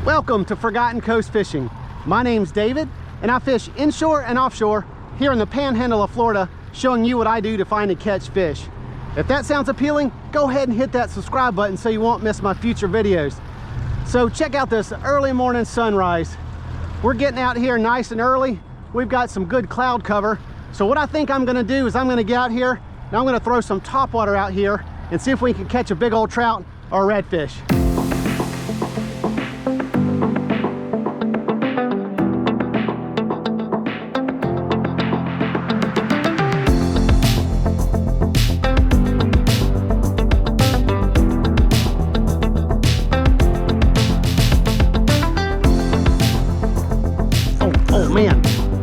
Welcome to Forgotten Coast Fishing. My name's David, and I fish inshore and offshore here in the panhandle of Florida, showing you what I do to find and catch fish. If that sounds appealing, go ahead and hit that subscribe button so you won't miss my future videos. So check out this early morning sunrise. We're getting out here nice and early. We've got some good cloud cover. So what I think I'm gonna do is I'm gonna get out here and I'm gonna throw some topwater out here and see if we can catch a big old trout or a redfish.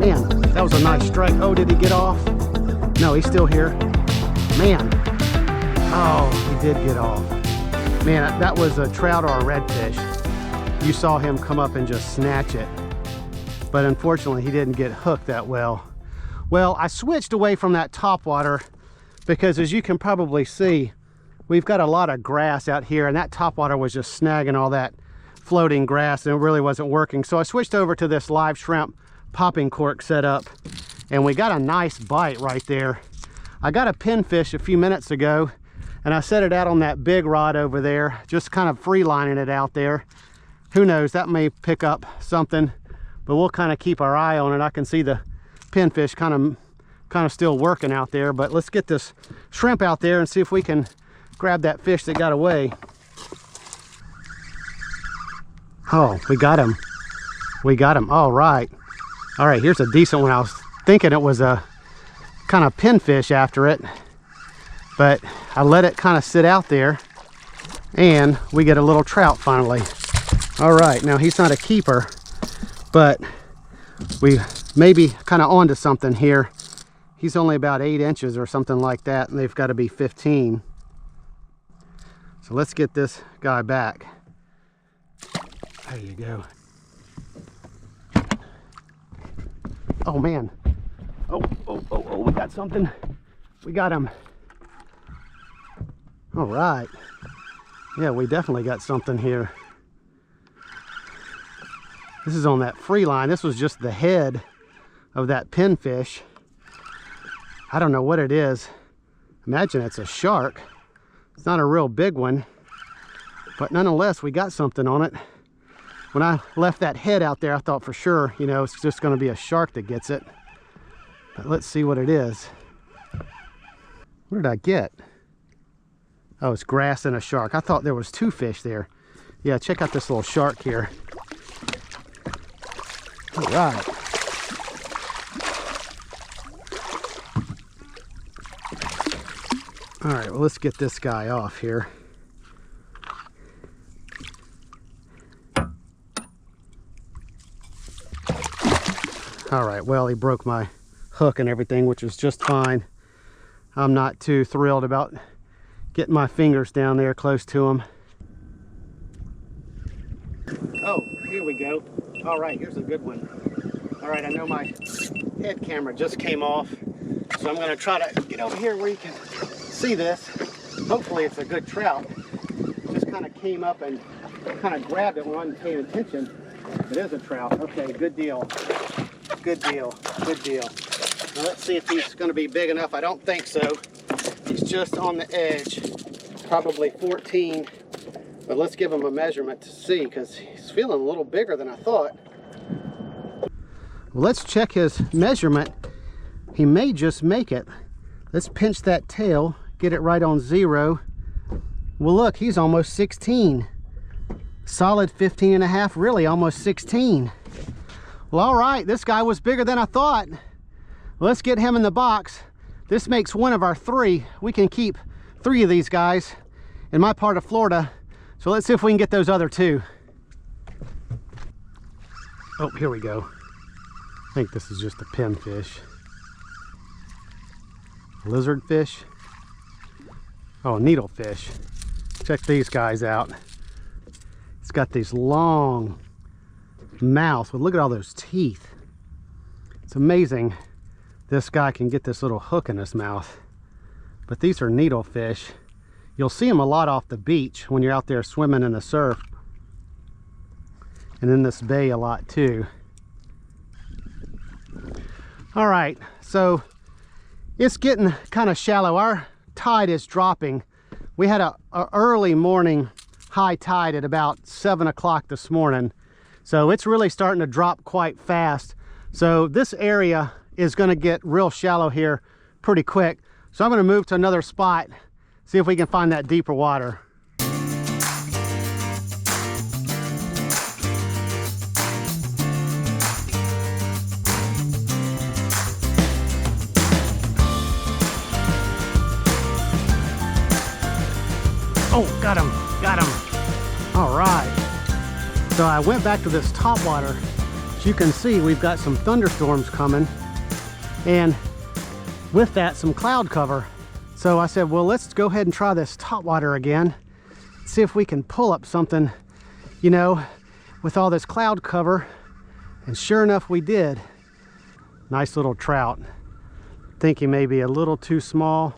Man, that was a nice strike. Oh, did he get off? No, he's still here. Man, oh, he did get off. Man, that was a trout or a redfish. You saw him come up and just snatch it. But unfortunately, he didn't get hooked that well. Well, I switched away from that topwater because, as you can probably see, we've got a lot of grass out here, and that topwater was just snagging all that floating grass, and it really wasn't working. So I switched over to this live shrimp popping cork setup, and we got a nice bite right there. I got a pinfish a few minutes ago, and I set it out on that big rod over there, just kind of free lining it out there. Who knows, that may pick up something, but we'll kind of keep our eye on it. I can see the pinfish kind of still working out there, but let's get this shrimp out there and see if we can grab that fish that got away. Oh, we got him. We got him. All right. All right, here's a decent one. I was thinking it was a kind of pinfish after it, but I let it kind of sit out there, and we get a little trout finally. All right, now he's not a keeper, but we may be kind of onto something here. He's only about 8 inches or something like that, and they've got to be 15. So let's get this guy back. There you go. Oh man. Oh, we got something. We got him. All right. Yeah, we definitely got something here. This is on that free line. This was just the head of that pinfish. I don't know what it is. Imagine it's a shark. It's not a real big one, but nonetheless, we got something on it. When I left that head out there, I thought for sure, you know, it's just going to be a shark that gets it. But let's see what it is. What did I get? Oh, it's grass and a shark. I thought there was 2 fish there. Yeah, check out this little shark here. All right. All right, well, let's get this guy off here. All right, well, he broke my hook and everything, which was just fine. I'm not too thrilled about getting my fingers down there close to him. Oh, here we go. All right, here's a good one. All right, I know my head camera just came off, so I'm gonna try to get over here where you can see this. Hopefully it's a good trout. Just kind of came up and kind of grabbed it when I wasn't paying attention. It is a trout. Okay, good deal. Good deal, good deal. Now let's see if he's going to be big enough. I don't think so. He's just on the edge, probably 14. But let's give him a measurement to see, because he's feeling a little bigger than I thought. Well, let's check his measurement. He may just make it. Let's pinch that tail, get it right on 0. Well, look, he's almost 16. Solid 15 and a half, really almost 16. Well, all right, this guy was bigger than I thought. Let's get him in the box. This makes one of our 3. We can keep 3 of these guys in my part of Florida. So let's see if we can get those other 2. Oh, here we go. I think this is just a pinfish. Lizardfish. Oh, needlefish. Check these guys out. It's got these long mouth, but look at all those teeth. It's amazing this guy can get this little hook in his mouth. But these are needlefish. You'll see them a lot off the beach when you're out there swimming in the surf. and in this bay a lot too. All right, so it's getting kind of shallow. Our tide is dropping. We had a early morning high tide at about 7 o'clock this morning. So it's really starting to drop quite fast. So this area is going to get real shallow here pretty quick. So I'm going to move to another spot, see if we can find that deeper water. Oh, got him, got him. All right. So I went back to this top water. As you can see, we've got some thunderstorms coming, and with that, some cloud cover. So I said, well, let's go ahead and try this top water again, see if we can pull up something, you know, with all this cloud cover. And sure enough, we did. Nice little trout. Think he may be a little too small,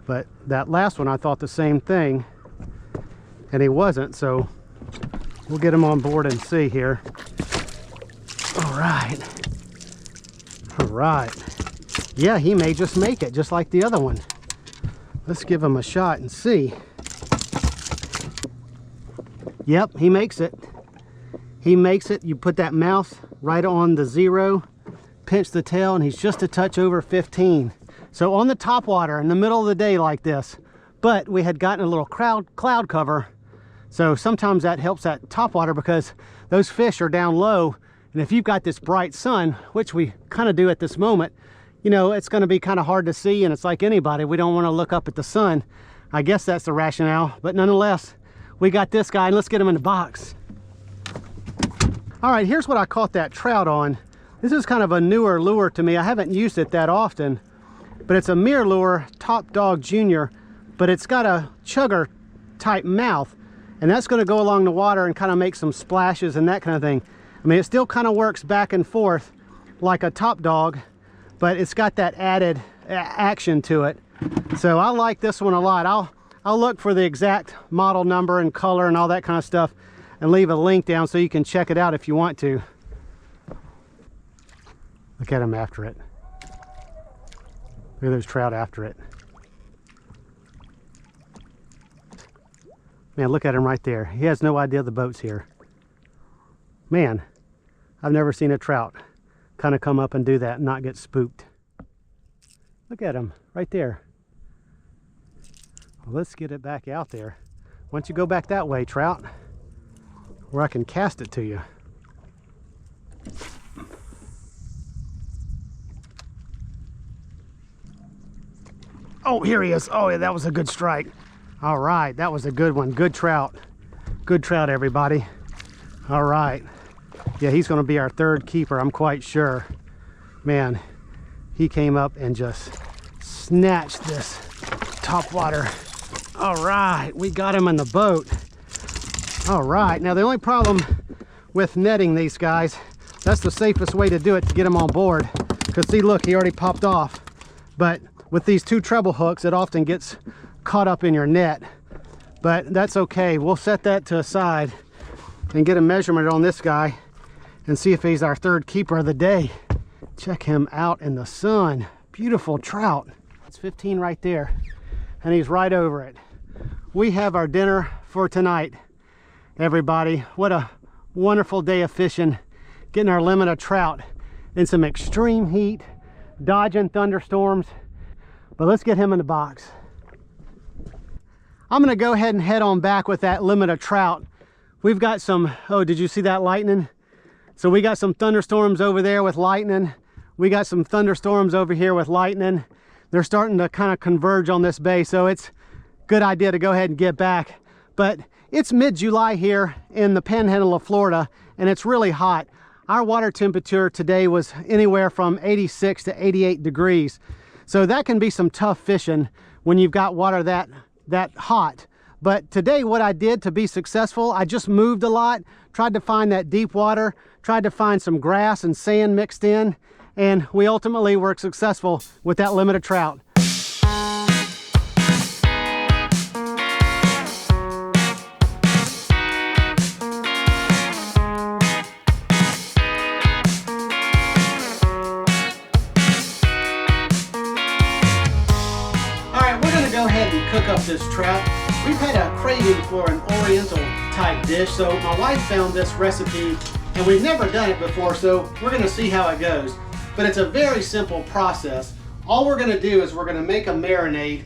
but that last one I thought the same thing, and he wasn't. So we'll get him on board and see here. All right. All right. Yeah, he may just make it, just like the other one. Let's give him a shot and see. Yep, he makes it. He makes it. You put that mouth right on the 0, pinch the tail, and he's just a touch over 15. So on the top water in the middle of the day like this, but we had gotten a little cloud cover. So sometimes that helps that top water because those fish are down low. And if you've got this bright sun, which we kind of do at this moment, you know, it's going to be kind of hard to see, and it's like anybody, we don't want to look up at the sun. I guess that's the rationale, but nonetheless, we got this guy, and let's get him in the box. All right, here's what I caught that trout on. This is kind of a newer lure to me. I haven't used it that often, but it's a Mirrolure Top Dog Junior, but it's got a chugger type mouth, and that's going to go along the water and kind of make some splashes and that kind of thing. I mean, it still kind of works back and forth like a top dog, but it's got that added action to it. So I like this one a lot. I'll look for the exact model number and color and all that kind of stuff and leave a link down so you can check it out if you want to. Look at him after it. Look at those trout after it. Man, look at him right there. He has no idea the boat's here. Man, I've never seen a trout kind of come up and do that and not get spooked. Look at him right there. Well, let's get it back out there. Why don't you go back that way, trout, where I can cast it to you. Oh, here he is. Oh, yeah, that was a good strike. All right, that was a good one. Good trout. Good trout, everybody. All right. Yeah, he's going to be our third keeper, I'm quite sure. Man, he came up and just snatched this top water. All right, we got him in the boat. All right, now the only problem with netting these guys, that's the safest way to do it, to get them on board. Because see, look, he already popped off. But with these 2 treble hooks, it often gets caught up in your net. But that's okay. We'll set that to a side and get a measurement on this guy and see if he's our third keeper of the day. Check him out in the sun. Beautiful trout. It's 15 right there, and he's right over it. We have our dinner for tonight, everybody. What a wonderful day of fishing, getting our limit of trout in some extreme heat, dodging thunderstorms. But let's get him in the box. I'm gonna go ahead and head on back with that limit of trout. We've got some, oh, did you see that lightning? So we got some thunderstorms over there with lightning. We got some thunderstorms over here with lightning. They're starting to kind of converge on this bay, so it's a good idea to go ahead and get back. But it's mid-July here in the panhandle of Florida, and it's really hot. Our water temperature today was anywhere from 86 to 88 degrees. So that can be some tough fishing when you've got water that hot. But today what I did to be successful, I just moved a lot, tried to find that deep water, tried to find some grass and sand mixed in, and we ultimately were successful with that limit of trout. delicious trout. We've had a craving for an oriental type dish, so my wife found this recipe and we've never done it before, so we're going to see how it goes. But it's a very simple process. All we're going to do is we're going to make a marinade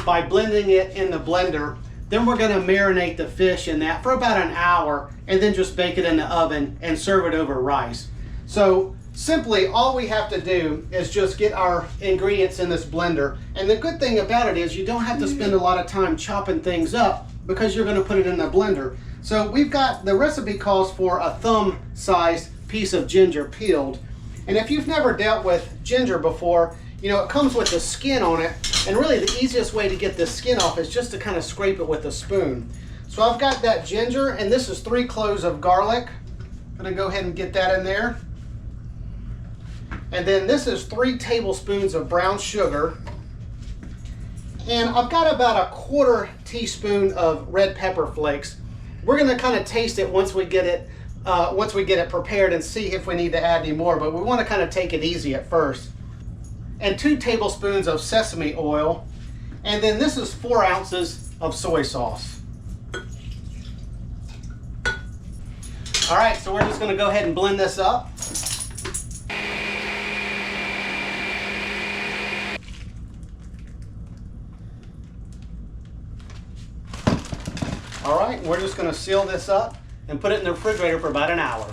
by blending it in the blender. Then we're going to marinate the fish in that for about an hour and then just bake it in the oven and serve it over rice. So simply all we have to do is just get our ingredients in this blender. And the good thing about it is you don't have to spend a lot of time chopping things up because you're going to put it in the blender. So we've got, the recipe calls for a thumb-sized piece of ginger peeled. And if you've never dealt with ginger before, you know, it comes with the skin on it. And really the easiest way to get the skin off is just to kind of scrape it with a spoon. So I've got that ginger, and this is 3 cloves of garlic. I'm going to go ahead and get that in there. And then this is 3 tablespoons of brown sugar. And I've got about a 1/4 teaspoon of red pepper flakes. We're going to kind of taste it once we get it prepared and see if we need to add any more, but we want to kind of take it easy at first. And 2 tablespoons of sesame oil. And then this is 4 ounces of soy sauce. All right, so we're just going to go ahead and blend this up. All right, we're just going to seal this up and put it in the refrigerator for about an hour.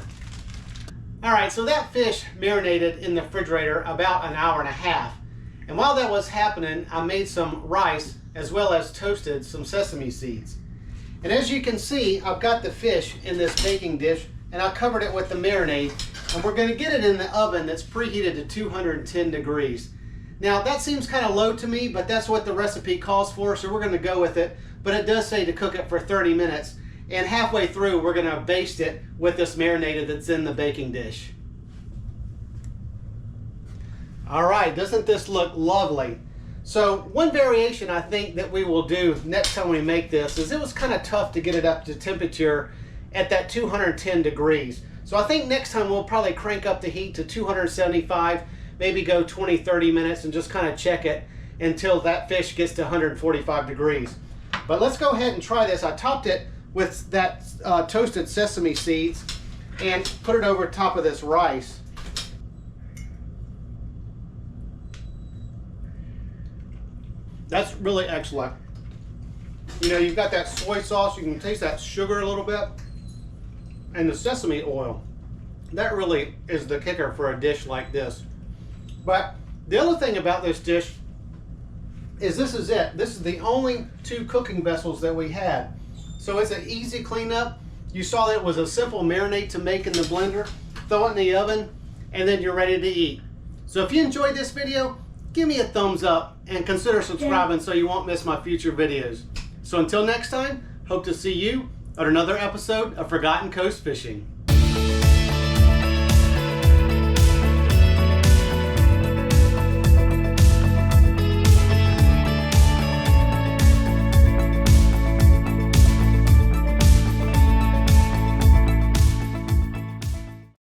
All right, so that fish marinated in the refrigerator about an hour and a half. And while that was happening, I made some rice as well as toasted some sesame seeds. And as you can see, I've got the fish in this baking dish and I covered it with the marinade. And we're going to get it in the oven that's preheated to 210 degrees. Now that seems kind of low to me, but that's what the recipe calls for, so we're going to go with it. But it does say to cook it for 30 minutes. And halfway through, we're going to baste it with this marinade that's in the baking dish. All right, doesn't this look lovely? So one variation I think that we will do next time we make this is it was kind of tough to get it up to temperature at that 210 degrees. So I think next time we'll probably crank up the heat to 275, maybe go 20-30 minutes and just kind of check it until that fish gets to 145 degrees. But let's go ahead and try this. I topped it with that toasted sesame seeds and put it over top of this rice. That's really excellent. You know, you've got that soy sauce, you can taste that sugar a little bit, and the sesame oil. That really is the kicker for a dish like this. But the other thing about this dish is this is it. This is the only 2 cooking vessels that we had. So it's an easy cleanup. You saw that it was a simple marinade to make in the blender. Throw it in the oven, and then you're ready to eat. So if you enjoyed this video, give me a thumbs up and consider subscribing so you won't miss my future videos. So until next time, hope to see you on another episode of Forgotten Coast Fishing.